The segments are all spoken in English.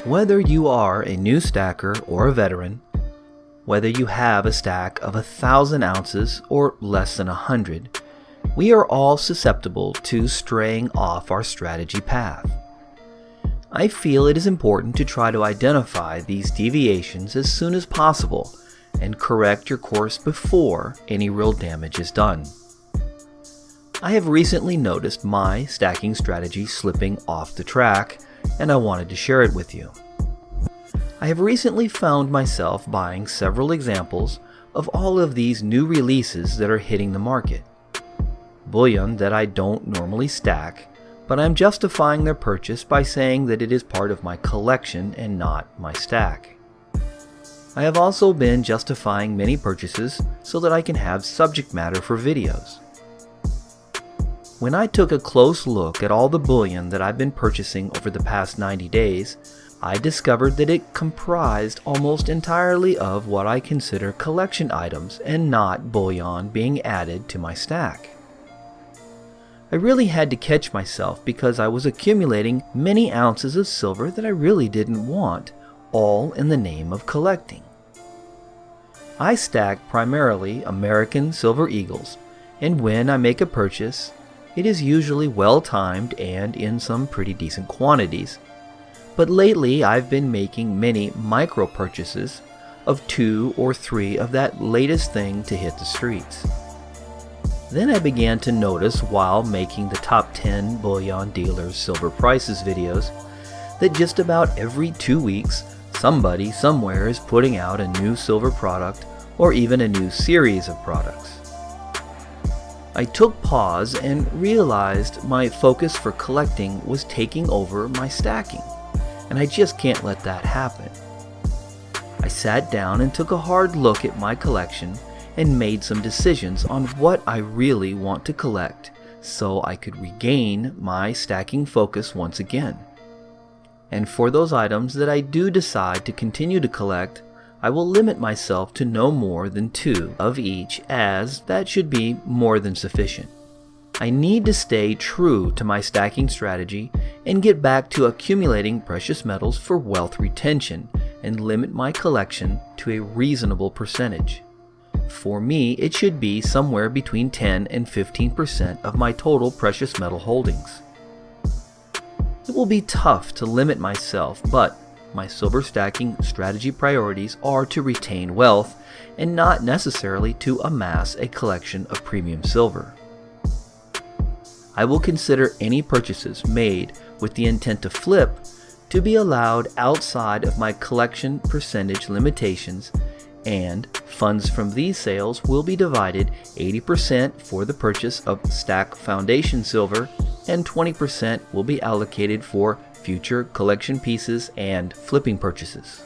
Whether you are a new stacker or a veteran, whether you have a stack of 1,000 ounces or less than 100, we are all susceptible to straying off our strategy path. I feel it is important to try to identify these deviations as soon as possible and correct your course before any real damage is done. I have recently noticed my stacking strategy slipping off the track, and I wanted to share it with you. I have recently found myself buying several examples of all of these new releases that are hitting the market. Bullion that I don't normally stack, but I'm justifying their purchase by saying that it is part of my collection and not my stack. I have also been justifying many purchases so that I can have subject matter for videos. When I took a close look at all the bullion that I've been purchasing over the past 90 days, I discovered that it comprised almost entirely of what I consider collection items and not bullion being added to my stack. I really had to catch myself because I was accumulating many ounces of silver that I really didn't want, all in the name of collecting. I stack primarily American Silver Eagles, and when I make a purchase, it is usually well timed and in some pretty decent quantities. But lately I've been making many micro purchases of 2 or 3 of that latest thing to hit the streets. Then I began to notice while making the top 10 bullion dealers silver prices videos that just about every 2 weeks somebody somewhere is putting out a new silver product or even a new series of products. I took pause and realized my focus for collecting was taking over my stacking, and I just can't let that happen. I sat down and took a hard look at my collection and made some decisions on what I really want to collect so I could regain my stacking focus once again. And for those items that I do decide to continue to collect, I will limit myself to no more than 2 of each, as that should be more than sufficient. I need to stay true to my stacking strategy and get back to accumulating precious metals for wealth retention and limit my collection to a reasonable percentage. For me, it should be somewhere between 10 and 15% of my total precious metal holdings. It will be tough to limit myself, but my silver stacking strategy priorities are to retain wealth and not necessarily to amass a collection of premium silver. I will consider any purchases made with the intent to flip to be allowed outside of my collection percentage limitations, and funds from these sales will be divided 80% for the purchase of stack foundation silver and 20% will be allocated for future collection pieces and flipping purchases.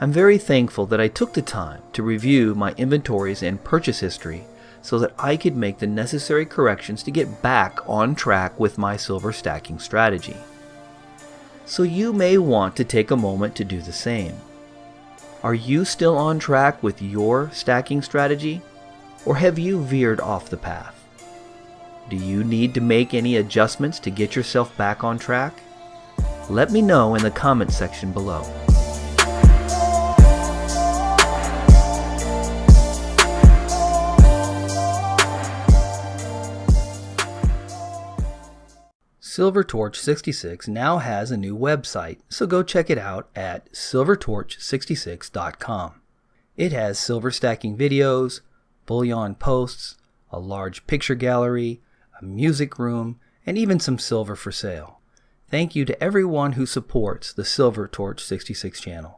I'm very thankful that I took the time to review my inventories and purchase history so that I could make the necessary corrections to get back on track with my silver stacking strategy. So you may want to take a moment to do the same. Are you still on track with your stacking strategy, or have you veered off the path? Do you need to make any adjustments to get yourself back on track? Let me know in the comments section below. SilverTorch66 now has a new website, so go check it out at silvertorch66.com. It has silver stacking videos, bullion posts, a large picture gallery, a music room, and even some silver for sale. Thank you to everyone who supports the SilverTorch66 channel.